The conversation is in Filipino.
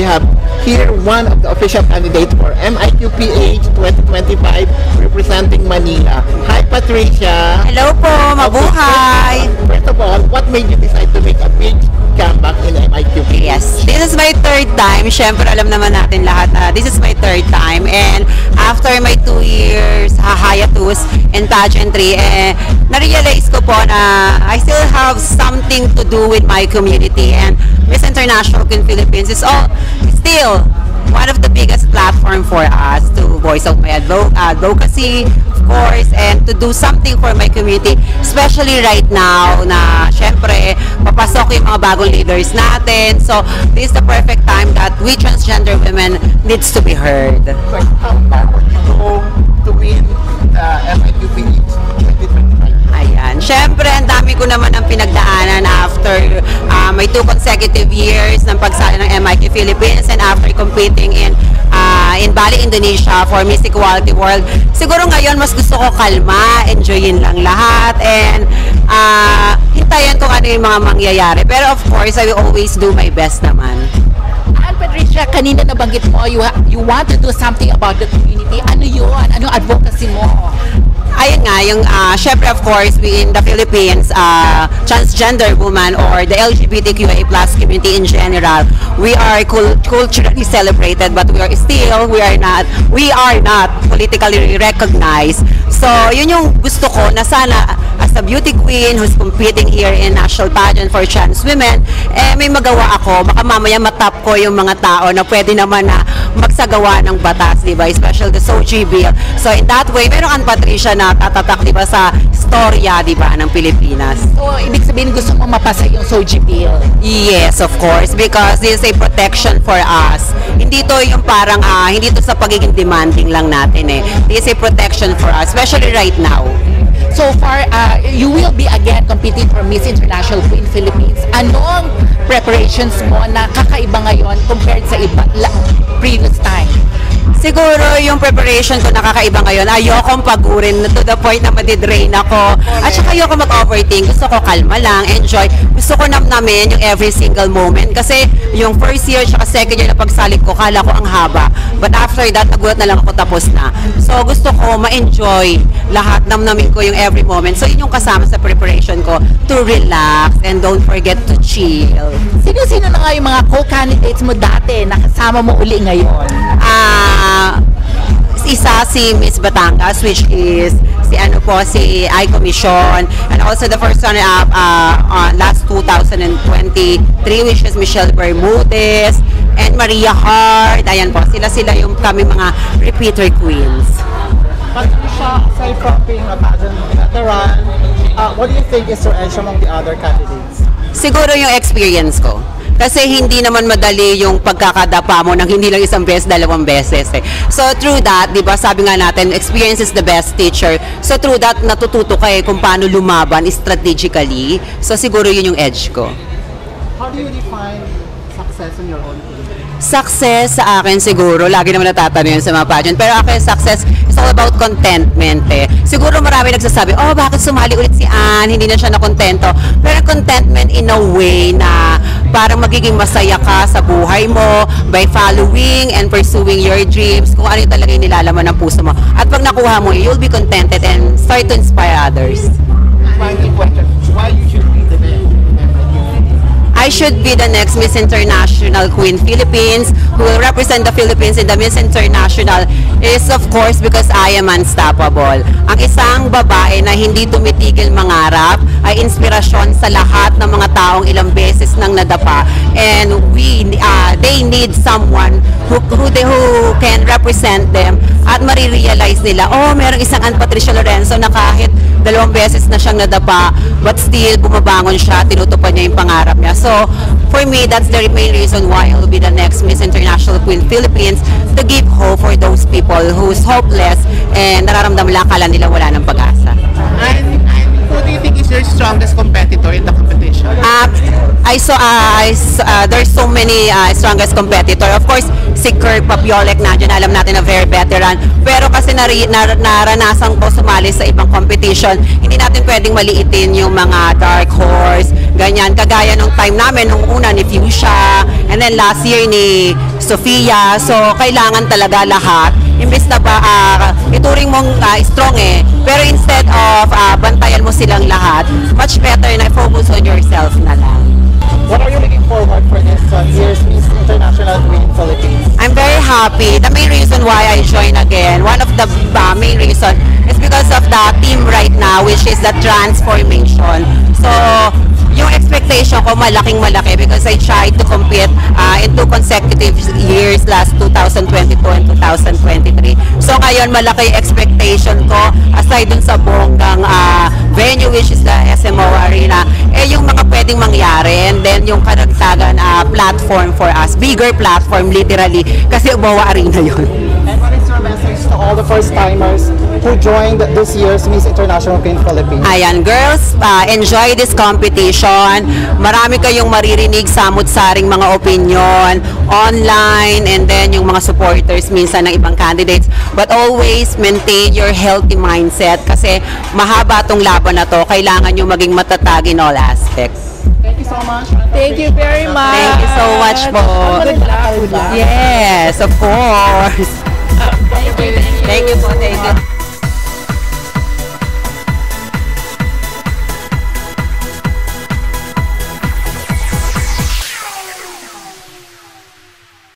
we have here one of the official candidates for MIQPH 2025 representing Manila. Hi, Patricia. Hello po, mabuhay! First of all, what made you decide to make a big comeback in MIQPH? Yes, this is my third time. Siyempre, alam naman natin lahat na this is my third time. And after my 2 years hiatus in pageantry, na-realize ko po na I still have something to do with my community. And Miss International Queen Philippines is still one of the biggest platform for us to voice out my advocacy, of course, and to do something for my community, especially right now na syempre papasok yung mga bagong leaders natin. So this is the perfect time that we transgender women needs to be heard. How would you go to win MIQPH 2025? Ayan. Siyempre, ang dami ko naman ang pinagdaanan after may 2 consecutive years ng pagsali ng MIQ Philippines and after competing in Bali, Indonesia for Miss Equality World. Siguro ngayon, mas gusto ko kalma, enjoyin lang lahat, and hintayan kung ano yung mga mangyayari. Pero of course, I will always do my best naman. And Patricia, kanina nabanggit mo, you want to do something about the community. Ano yun? Ano advocacy mo? Ayun nga, yung syempre of course, we in the Philippines, transgender woman or the LGBTQIA+ community in general, we are culturally celebrated, but we are not politically recognized. So, yun yung gusto ko na sana as a beauty queen who's competing here in national pageant for trans women, may magawa ako, baka mamaya matap ko yung mga tao na pwede naman na magsagawa ng batas, di ba? Especially the SOGI bill. So, in that way, meron ang Patricia na tatatak, di ba, sa storya, di ba, ng Pilipinas. So, ibig sabihin gusto mo mapasa yung SOGI bill? Yes, of course, because this is a protection for us. Hindi to yung parang, hindi to sa pagiging demanding lang natin eh. This is a protection for us, especially right now. So far, you will be again competing for Miss International Queen Philippines. Anong preparations mo na kakaiba ngayon compared sa previous time? Siguro yung preparation ko nakakaiba ngayon, ayokong pagurin to the point na madidrain ako. At saka ayoko mag-overthink. Gusto ko kalma lang, enjoy. Gusto ko namnamin yung every single moment. Kasi yung first year at second year na pagsalik ko, kala ko ang haba. But after that, nagulat na lang ako tapos na. So gusto ko ma-enjoy lahat, namnamin ko yung every moment. So yun yung kasama sa preparation ko, to relax and don't forget to chill. Sino-sino na nga yung mga co-candidates mo dati na kasama mo uli ngayon? Isa si Miss Batangas, which is si Aiko Mission, and also the first one on last 2023, which is Michelle Bermudez and Maria Hart. Ayan po, sila yung kami mga repeater queens. Patricia, aside from being a pageant veteran, what do you think is your edge among the other candidates? Siguro yung experience ko. Kasi hindi naman madali yung pagkakadapa mo ng hindi lang isang beses, 2 beses eh. So through that, di ba, sabi nga natin, experience is the best teacher. So through that, natututo ka kung paano lumaban strategically. So siguro yun yung edge ko. How do you define success in your own field? Success sa akin siguro, lagi naman natatanong yun sa mga pageant, pero akin success is all about contentment eh. Siguro marami nagsasabi, oh bakit sumali ulit si Ann, hindi na siya nakontento. Pero contentment in a way na parang magiging masaya ka sa buhay mo by following and pursuing your dreams, kung ano yung talaga yung nilalaman ng puso mo. At pag nakuha mo, you'll be contented and start to inspire others. Final question, why you should be the best? I should be the next Miss International Queen Philippines who will represent the Philippines in the Miss International is of course because I am unstoppable. Ang isang babae na hindi tumitigil mangarap ay inspirasyon sa lahat ng mga taong ilang beses nang nadapa, and they need someone who can represent them at marirealize nila, oh merong isang Ann Patricia Lorenzo na kahit 2 beses na siyang nadapa but still bumabangon siya, tinutupad niya yung pangarap niya. So for me, that's the main reason why I will be the next Miss International Queen Philippines, to give hope for those people who's hopeless and nararamdaman lang akala nila wala ng pag-asa. And who do you think is your strongest competitor in the competition? There's so many strongest competitor. Of course, si Kirk Papiolek, nandiyan, alam natin na very veteran. Pero kasi naranasan ko sumali sa ibang competition, hindi natin pwedeng maliitin yung mga dark horse, ganyan. Kagaya nung time namin, nung una ni Fuchsia, and then last year ni Sofia. So, kailangan talaga lahat. Imbes na ba, ituring mong strong pero instead of bantayan mo silang lahat, much better na focus on yourself na lang. What are you looking forward for this year's Miss International Queen Philippines? I'm very happy. The main reason why I joined again, one of the main reason is because of the team right now, which is the transformation. So, yung expectation ko malaki because I tried to compete in 2 consecutive years, last 2022 and 2023. So ngayon malaki expectation ko aside dun sa bonggang venue, which is the SMO Arena, yung mga pwedeng mangyari, and then yung karagtagan platform for us, bigger platform literally, kasi Ubawa Arena yun. And what is your message to all the first-timers who joined this year's Miss International Queen Philippines? Ayan, girls, enjoy this competition. Marami kayong maririnig samut-saring mga opinion online, and then yung mga supporters minsan ng ibang candidates. But always maintain your healthy mindset kasi mahaba tong laban na to. Kailangan nyo maging matatag in all aspects. Thank you so much. Thank you very much. Thank you so much po. Good luck. Yes, of course. Thank you po. Thank you.